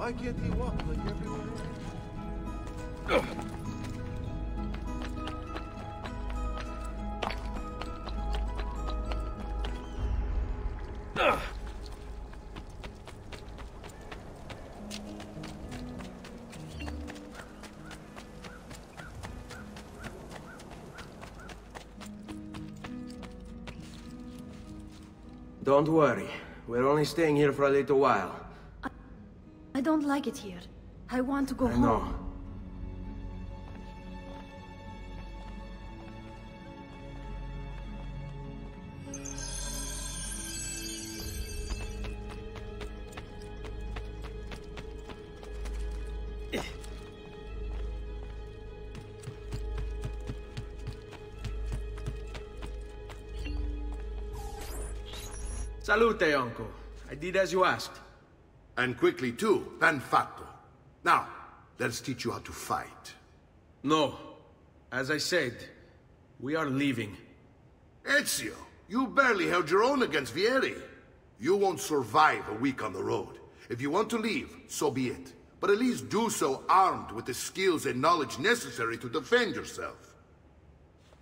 Why can't he walk like everyone else? Don't worry. We're only staying here for a little while. I don't like it here. I want to go I home. know. Salute, uncle. I did as you asked. And quickly too, ben fatto. Now, let's teach you how to fight. No. As I said, we are leaving. Ezio, you barely held your own against Vieri. You won't survive a week on the road. If you want to leave, so be it. But at least do so armed with the skills and knowledge necessary to defend yourself.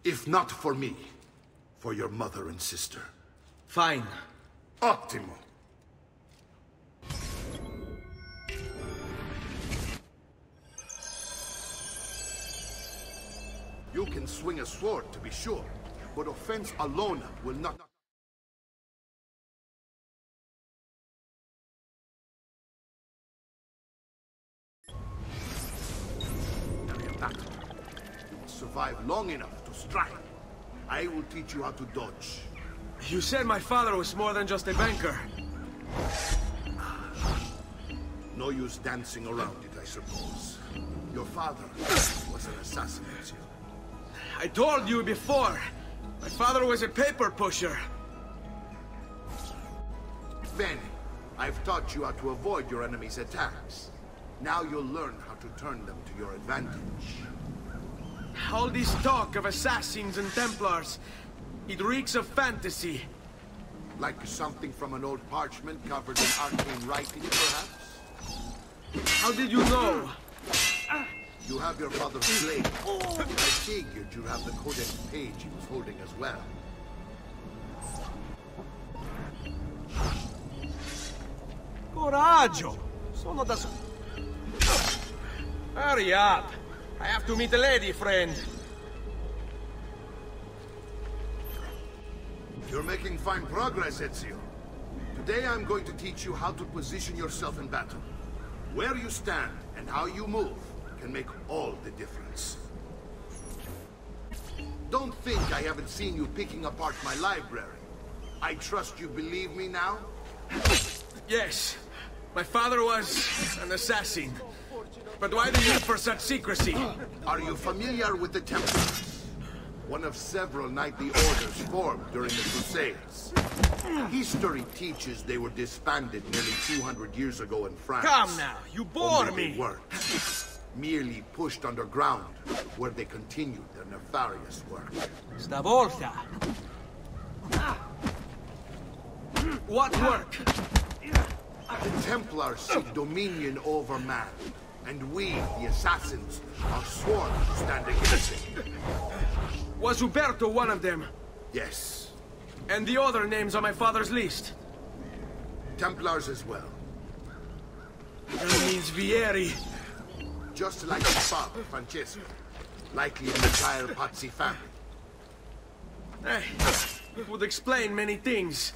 If not for me, for your mother and sister. Fine. Ottimo. You can swing a sword, to be sure, but offense alone will not... You will survive long enough to strike. I will teach you how to dodge. You said my father was more than just a banker. No use dancing around it, I suppose. Your father was an assassin, Ezio. I told you before. My father was a paper pusher. Bene, I've taught you how to avoid your enemy's attacks. Now you'll learn how to turn them to your advantage. All this talk of assassins and Templars, it reeks of fantasy. Like something from an old parchment covered in arcane writing, perhaps? How did you know? You have your father's blade. I figured you'd have the codex page he was holding as well. Coraggio! Sono da... Hurry up! I have to meet a lady friend. You're making fine progress, Ezio. Today I'm going to teach you how to position yourself in battle. Where you stand and how you move can make all the difference. Don't think I haven't seen you picking apart my library. I trust you believe me now? Yes. My father was an assassin. But why the need for such secrecy? Are you familiar with the Templars? One of several knightly orders formed during the Crusades. History teaches they were disbanded nearly 200 years ago in France. Come now, you bore Only me! they weren't. Merely pushed underground, where they continued their nefarious work. Stavolta! What work? The Templars seek dominion over man, and we, the assassins, are sworn to stand against it. Was Uberto one of them? Yes. And the other names on my father's list? Templars as well. That means Vieri. Just like his father, Francesco. Likely the entire Pazzi family. Hey, it would explain many things.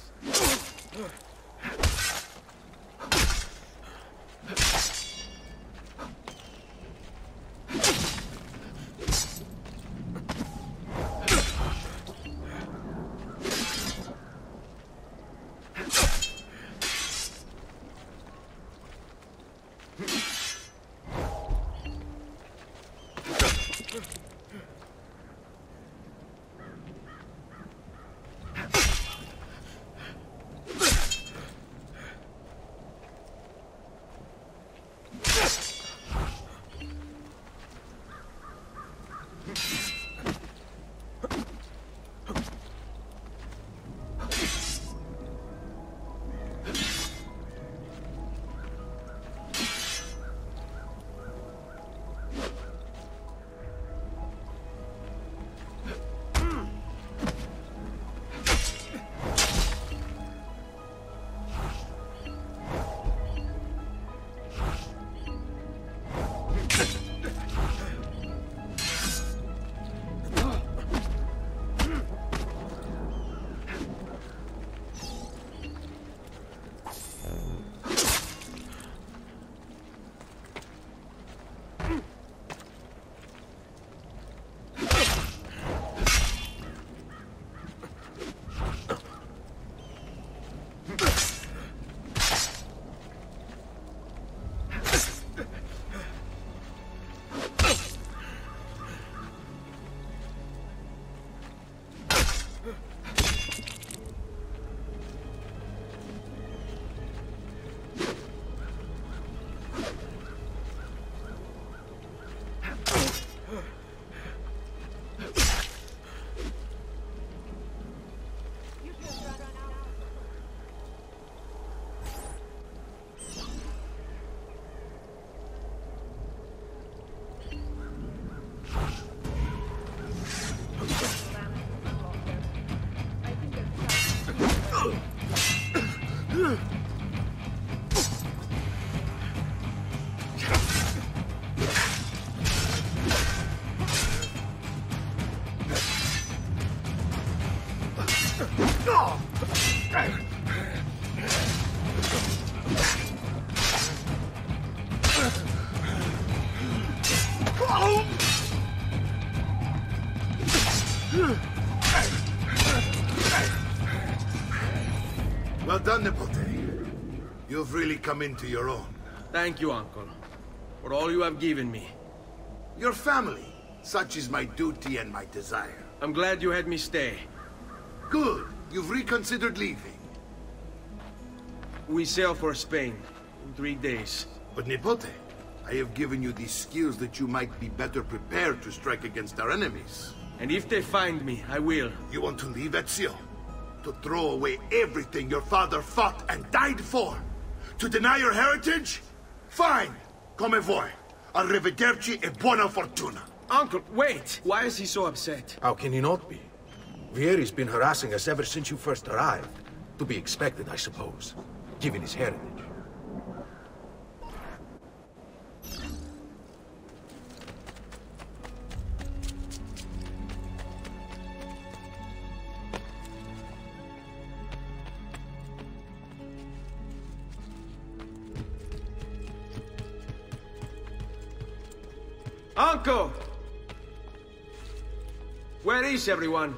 Well done, Nipote. You've really come into your own. Thank you, Uncle, for all you have given me. Your family. Such is my duty and my desire. I'm glad you had me stay. Good. You've reconsidered leaving. We sail for Spain in 3 days. But Nipote, I have given you these skills that you might be better prepared to strike against our enemies. And if they find me, I will. You want to leave Ezio? To throw away everything your father fought and died for? To deny your heritage? Fine! Come voi. Arrivederci e buona fortuna. Uncle, wait! Why is he so upset? How can he not be? Vieri's been harassing us ever since you first arrived. To be expected, I suppose, given his heritage. Uncle! Where is everyone?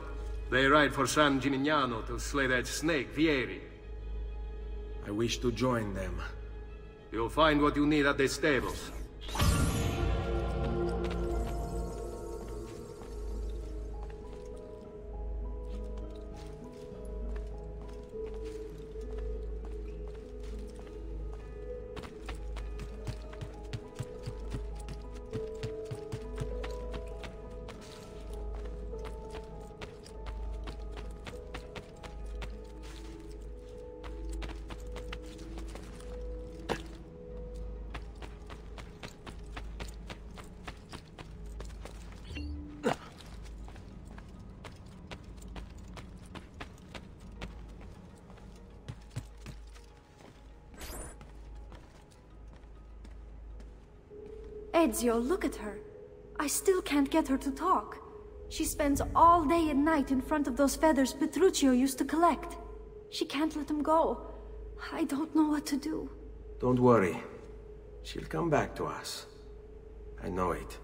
They ride for San Gimignano to slay that snake, Vieri. I wish to join them. You'll find what you need at the stables. Ezio, look at her. I still can't get her to talk. She spends all day and night in front of those feathers Petruchio used to collect. She can't let them go. I don't know what to do. Don't worry. She'll come back to us. I know it.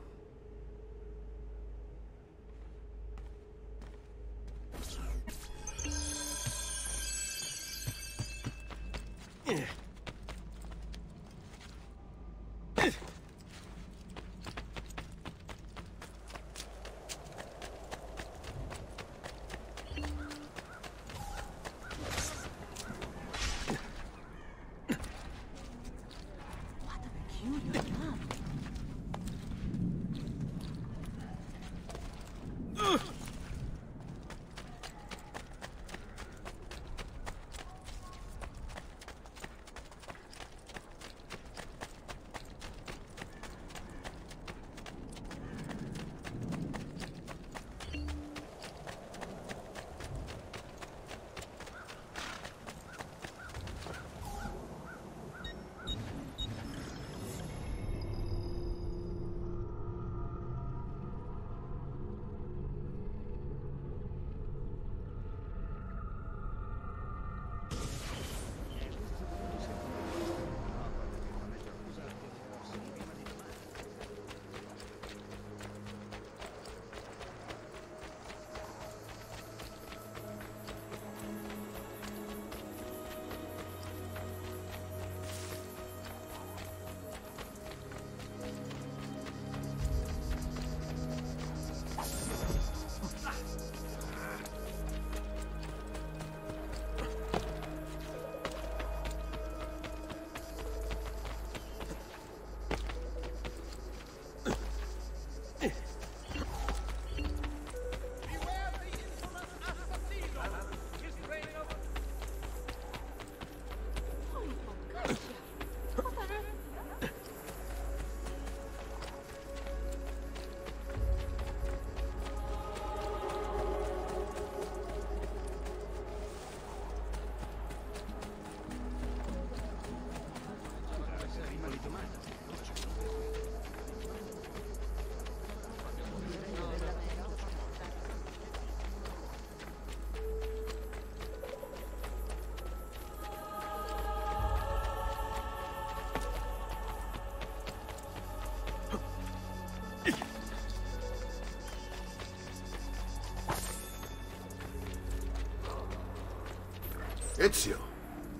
Ezio,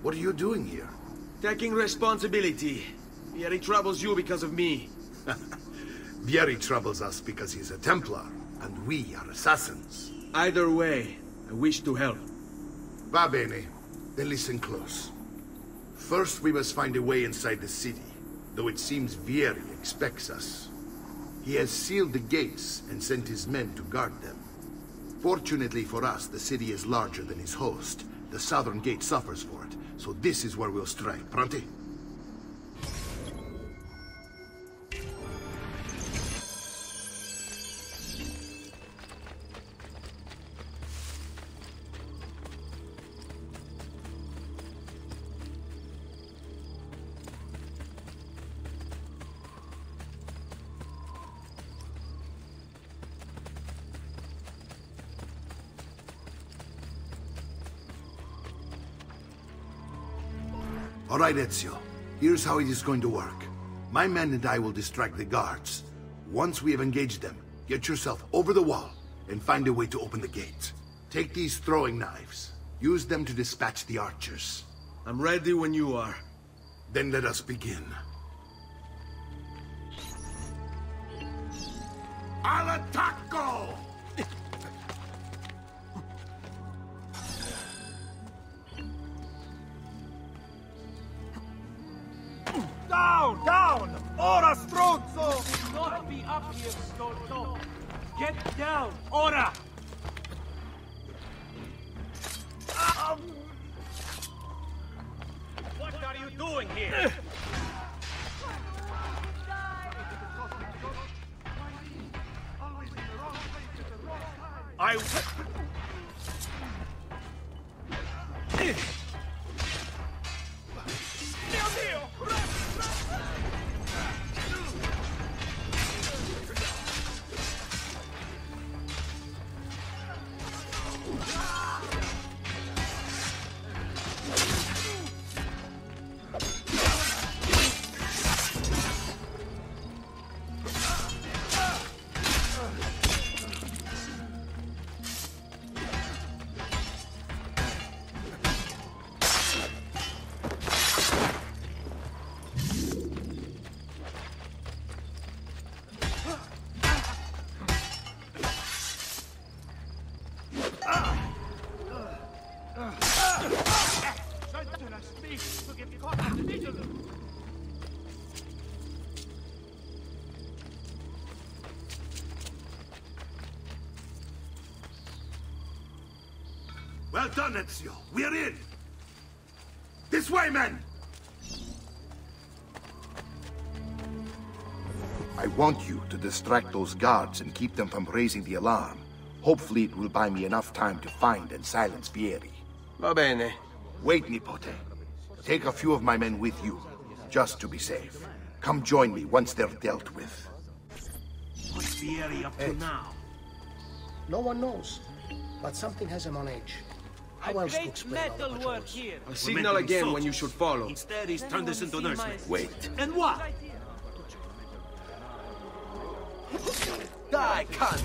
what are you doing here? Taking responsibility. Vieri troubles you because of me. Vieri troubles us because he's a Templar, and we are assassins. Either way, I wish to help. Va bene. Then listen close. First, we must find a way inside the city, though it seems Vieri expects us. He has sealed the gates and sent his men to guard them. Fortunately for us, the city is larger than his host. The southern gate suffers for it, so this is where we'll strike. Pronti? All right, Ezio. Here's how it is going to work. My men and I will distract the guards. Once we have engaged them, get yourself over the wall and find a way to open the gate. Take these throwing knives. Use them to dispatch the archers. I'm ready when you are. Then let us begin. Al attacco! Down! Down! Ora, stronzo! Do not be up here, stronzo! Get down! Ora! What are you doing here? I... Well done, Ezio. We're in! This way, men! I want you to distract those guards and keep them from raising the alarm. Hopefully it will buy me enough time to find and silence Vieri. Va bene. Wait, Nipote. Take a few of my men with you, just to be safe. Come join me once they're dealt with. What's Vieri up to now? No one knows, but something has him on edge. How else to explain all the metal work patrols? here. I'll signal again when you should follow. Instead, he's turned this into nursery. Wait. And what? Die, cunt!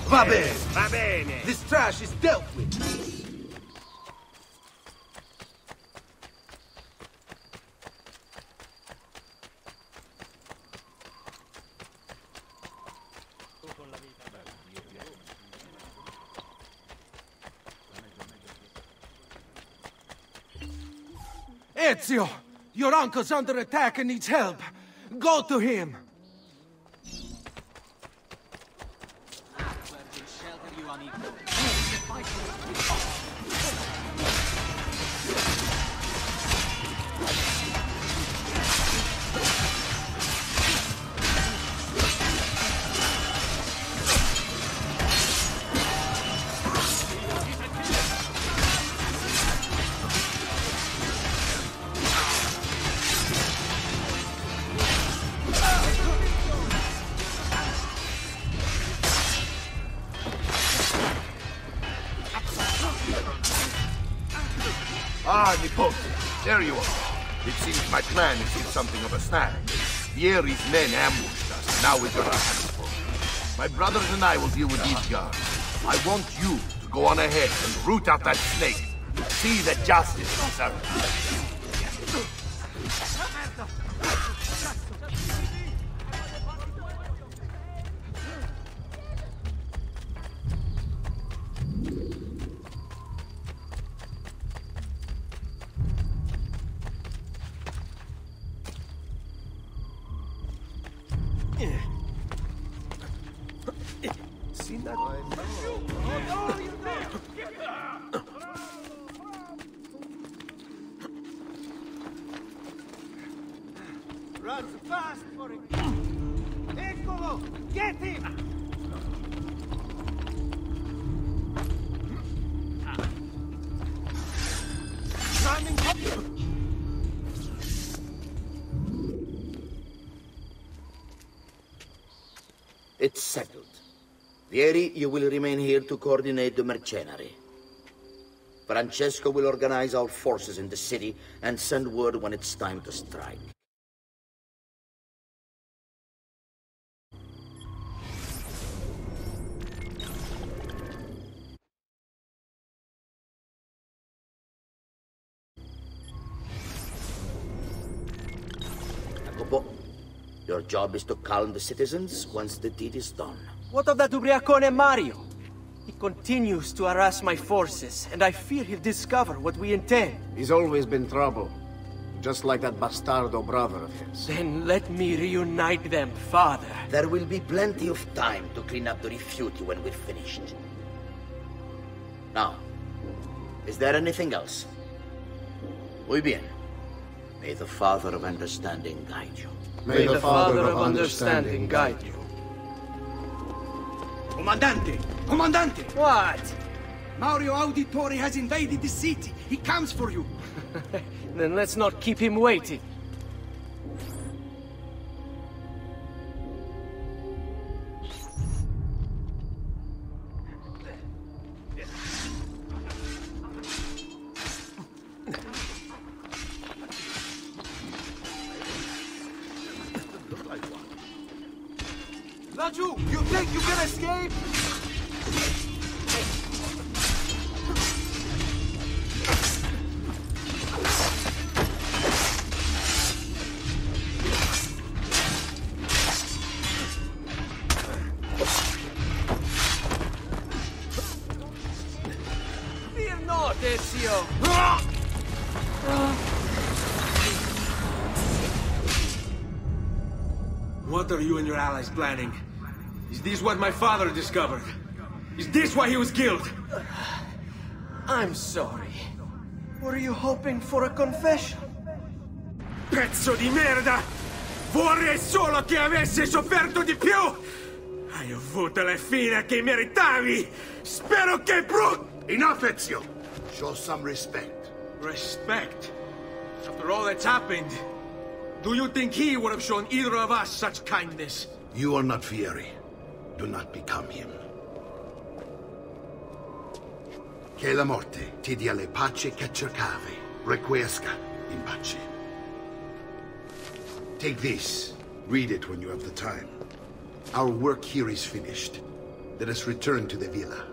Va bene. Va bene! This trash is dealt with. Ezio! Your uncle's under attack and needs help. Go to him. Ah, Nipote, there you are. It seems my plan is in something of a snag. Vieri's men ambushed us, and now we've got our hands full. My brothers and I will deal with these guards. I want you to go on ahead and root out that snake. See that justice is served. Seen that? Run fast for it! Eccolo! Get him! Coming up! It's settled. Vieri, you will remain here to coordinate the mercenary. Francesco will organize our forces in the city and send word when it's time to strike. Jacopo, your job is to calm the citizens once the deed is done. What of that Ubriacone Mario? He continues to harass my forces, and I fear he'll discover what we intend. He's always been trouble. Just like that bastardo brother of his. Then let me reunite them, father. There will be plenty of time to clean up the Rifiuti when we're finished. Now, is there anything else? Muy bien. May the Father of Understanding guide you. May the Father of Understanding guide you. Comandante! Comandante! What? Mario Auditore has invaded the city. He comes for you. Then let's not keep him waiting. Laju, you think you can escape? Fear not, Ezio. What are you and your allies planning? Is this what my father discovered? Is this why he was killed? I'm sorry. Were you hoping for a confession? Pezzo di merda! Vorrei solo che avessi sofferto di più! Hai avuto la fine che meritavi! Spero che Enough, Ezio! Show some respect. Respect? After all that's happened, do you think he would have shown either of us such kindness? You are not Vieri. Do not become him. Che la morte ti dia le pace che cercavi. Requiesca in pace. Take this. Read it when you have the time. Our work here is finished. Let us return to the villa.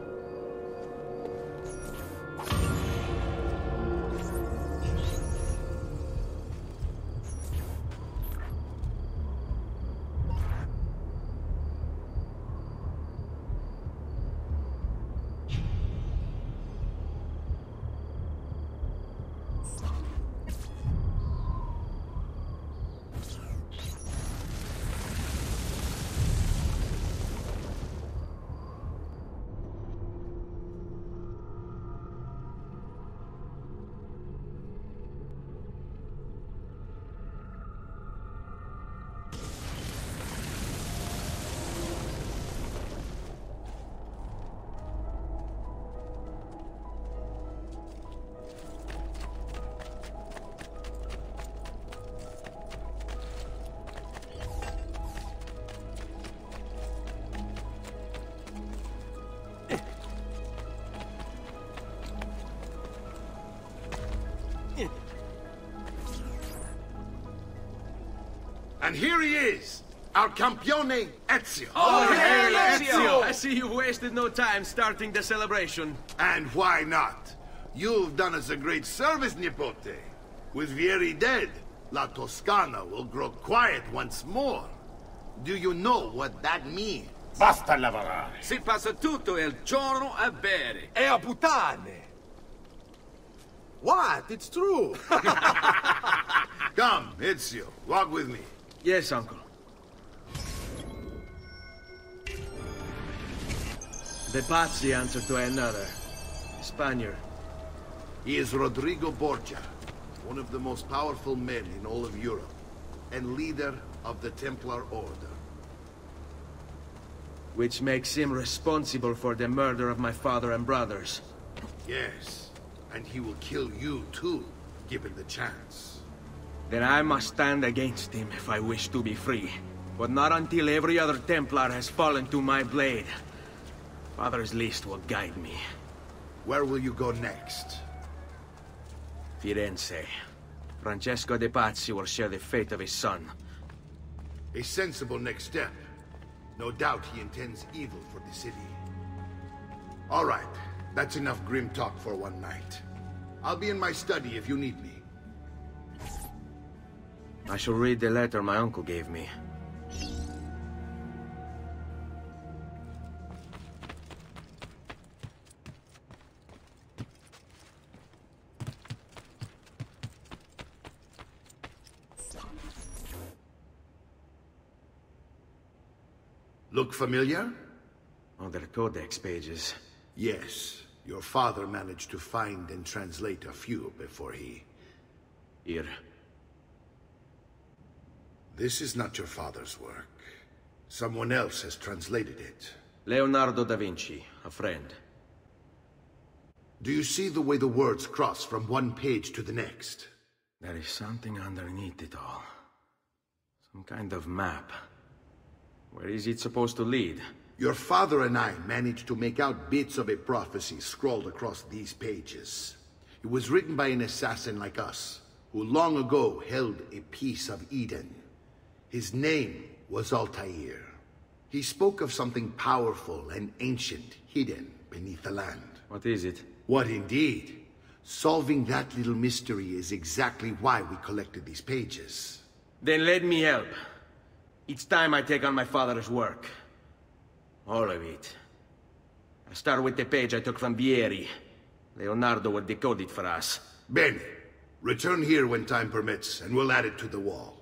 And here he is, our campione Ezio. Oh, hey, Ezio! I see you wasted no time starting the celebration. And why not? You've done us a great service, Nipote. With Vieri dead, La Toscana will grow quiet once more. Do you know what that means? Basta lavorare. Si passa tutto il giorno a bere. E a puttane! What? It's true! Come, Ezio, walk with me. Yes, uncle. The Pazzi answer to another. Spaniard. He is Rodrigo Borgia, one of the most powerful men in all of Europe, and leader of the Templar Order. Which makes him responsible for the murder of my father and brothers. Yes, and he will kill you too, given the chance. Then I must stand against him if I wish to be free. But not until every other Templar has fallen to my blade. Father's list will guide me. Where will you go next? Firenze. Francesco de Pazzi will share the fate of his son. A sensible next step. No doubt he intends evil for the city. All right, that's enough grim talk for one night. I'll be in my study if you need me. I shall read the letter my uncle gave me. Look familiar? Other codex pages. Yes. Your father managed to find and translate a few before he... Here. This is not your father's work. Someone else has translated it. Leonardo da Vinci, a friend. Do you see the way the words cross from one page to the next? There is something underneath it all. Some kind of map. Where is it supposed to lead? Your father and I managed to make out bits of a prophecy scrawled across these pages. It was written by an assassin like us, who long ago held a piece of Eden. His name was Altair. He spoke of something powerful and ancient hidden beneath the land. What is it? What indeed? Solving that little mystery is exactly why we collected these pages. Then let me help. It's time I take on my father's work. All of it. I'll start with the page I took from Vieri. Leonardo will decode it for us. Bene. Return here when time permits, and we'll add it to the wall.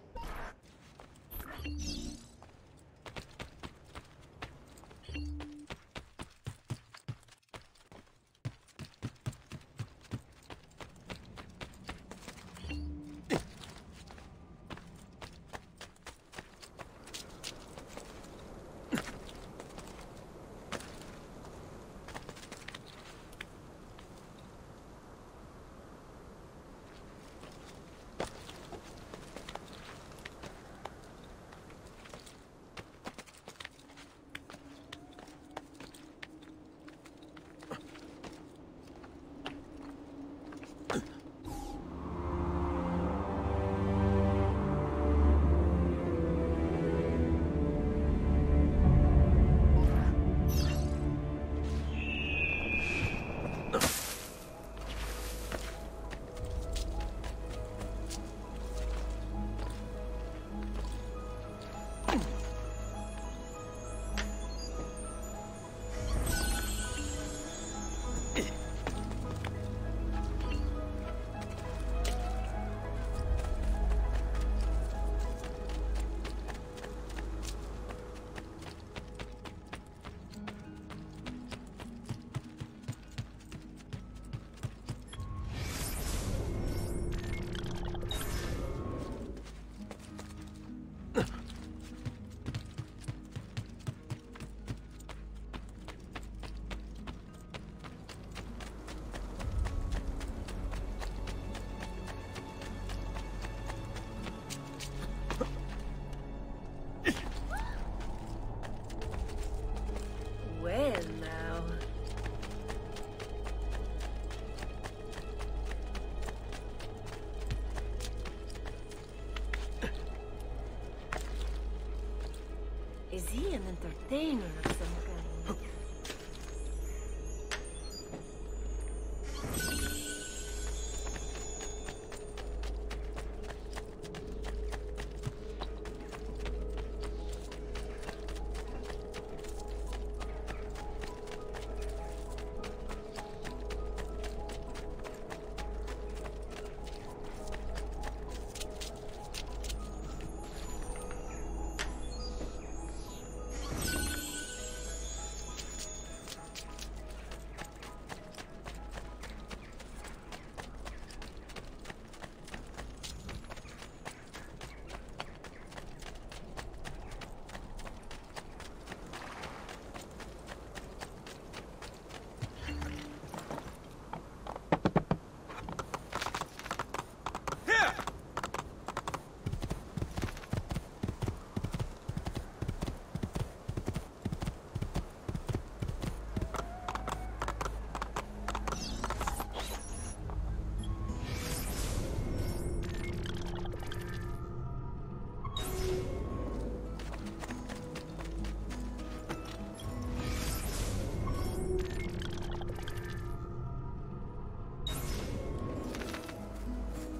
Is he an entertainer of some kind?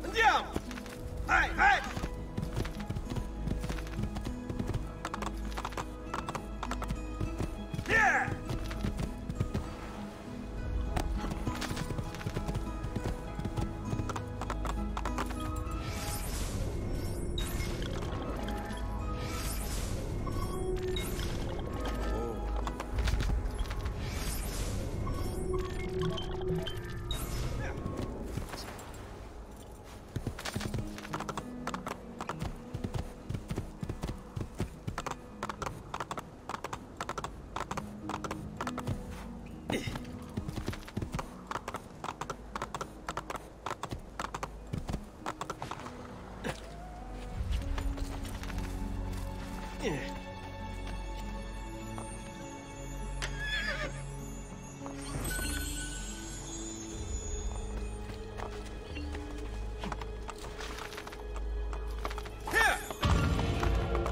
Andiamo! Vai, vai! Yeah!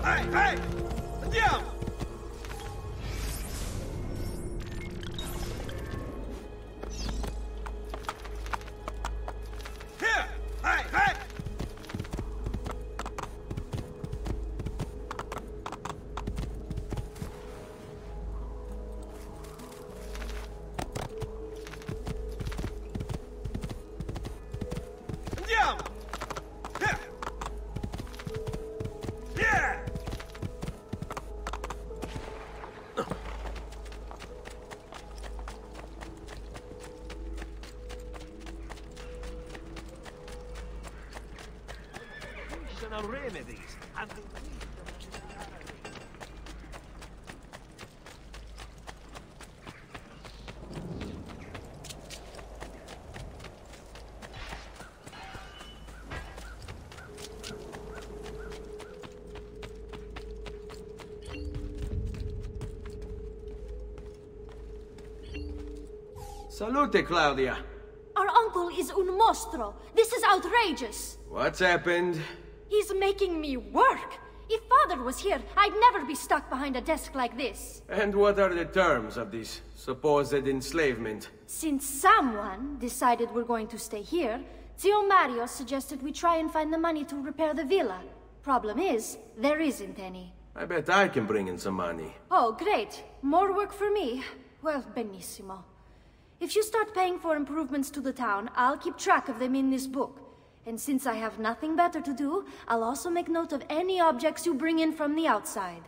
Vai, vai! Andiamo! Vai, vai! Andiamo! Remedies and Salute, Claudia. Our uncle is un mostro. This is outrageous. What's happened? He's making me work. If Father was here, I'd never be stuck behind a desk like this. And what are the terms of this supposed enslavement? Since someone decided we're going to stay here, Zio Mario suggested we try and find the money to repair the villa. Problem is, there isn't any. I bet I can bring in some money. Oh, great. More work for me. Well, benissimo. If you start paying for improvements to the town, I'll keep track of them in this book. And since I have nothing better to do, I'll also make note of any objects you bring in from the outside.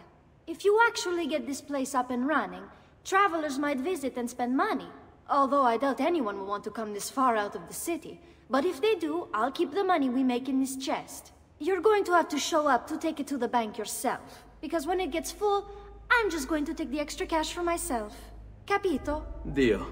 If you actually get this place up and running, travelers might visit and spend money. Although I doubt anyone will want to come this far out of the city. But if they do, I'll keep the money we make in this chest. You're going to have to show up to take it to the bank yourself. Because when it gets full, I'm just going to take the extra cash for myself. Capito? Deal.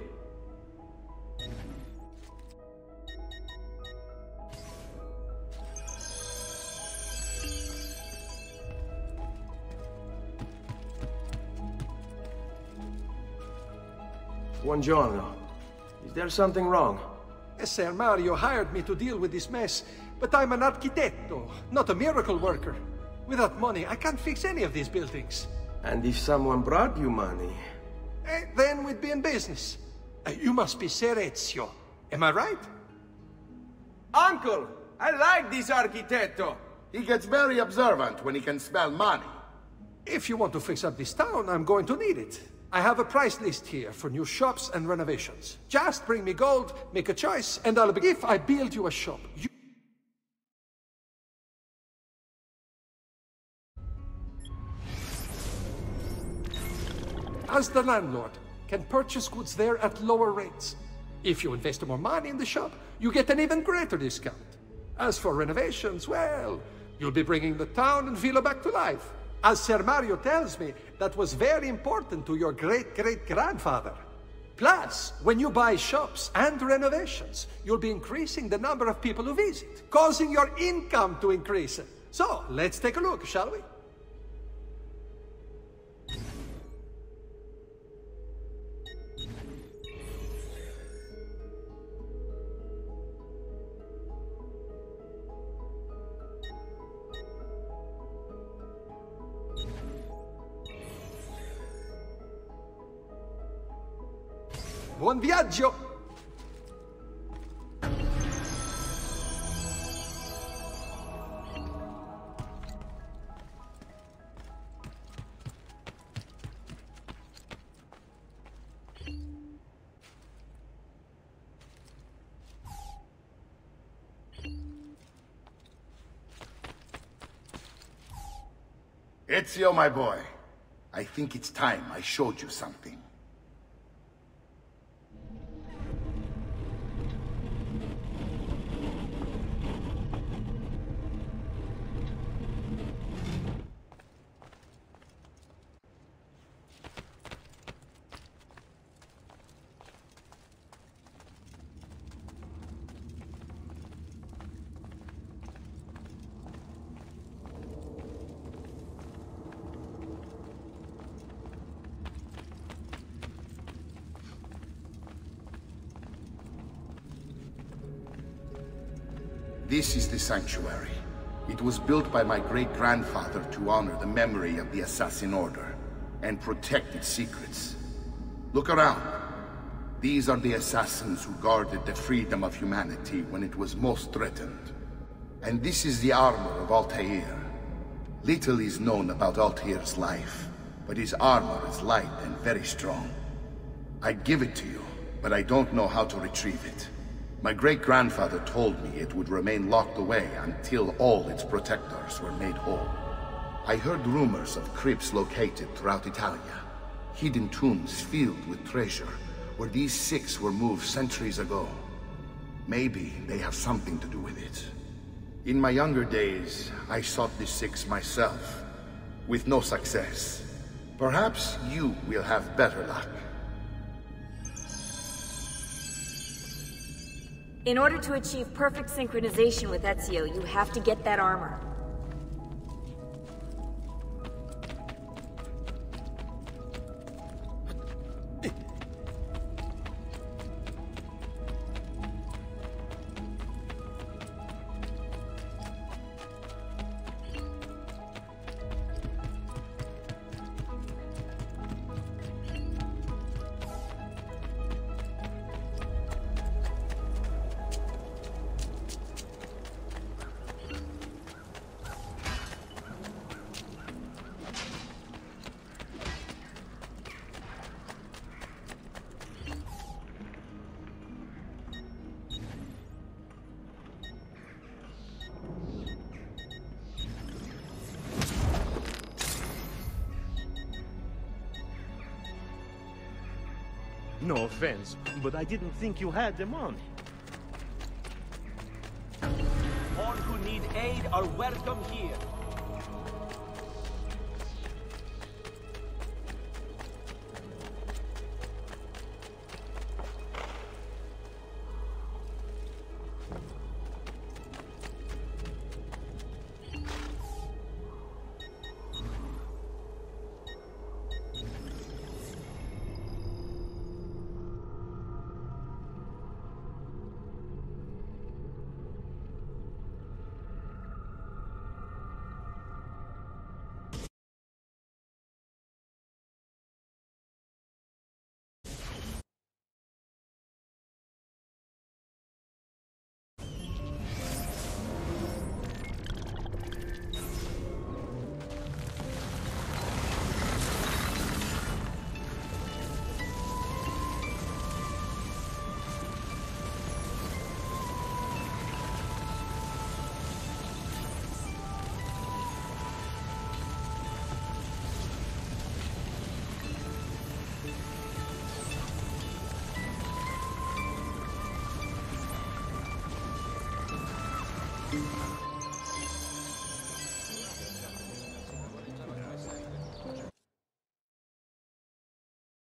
Buongiorno. Is there something wrong? Messer Mario hired me to deal with this mess, but I'm an architetto, not a miracle worker. Without money, I can't fix any of these buildings. And if someone brought you money... Then we'd be in business. You must be Ser Ezio. Am I right? Uncle! I like this architetto! He gets very observant when he can smell money. If you want to fix up this town, I'm going to need it. I have a price list here for new shops and renovations. Just bring me gold, make a choice, and I'll begin. If I build you a shop, you... As the landlord, can purchase goods there at lower rates. If you invest more money in the shop, you get an even greater discount. As for renovations, well, you'll be bringing the town and villa back to life. As Ser Mario tells me, that was very important to your great-great-grandfather. Plus, when you buy shops and renovations, you'll be increasing the number of people who visit, causing your income to increase. So, let's take a look, shall we? Buon viaggio! Ezio, my boy, I think it's time I showed you something. This is the sanctuary. It was built by my great-grandfather to honor the memory of the Assassin Order and protect its secrets. Look around. These are the assassins who guarded the freedom of humanity when it was most threatened. And this is the armor of Altair. Little is known about Altair's life, but his armor is light and very strong. I'd give it to you, but I don't know how to retrieve it. My great-grandfather told me it would remain locked away until all its protectors were made whole. I heard rumors of crypts located throughout Italia, hidden tombs filled with treasure, where these six were moved centuries ago. Maybe they have something to do with it. In my younger days, I sought the six myself, with no success. Perhaps you will have better luck. In order to achieve perfect synchronization with Ezio, you have to get that armor. No offense, but I didn't think you had the money. All who need aid are welcome here. Ezio.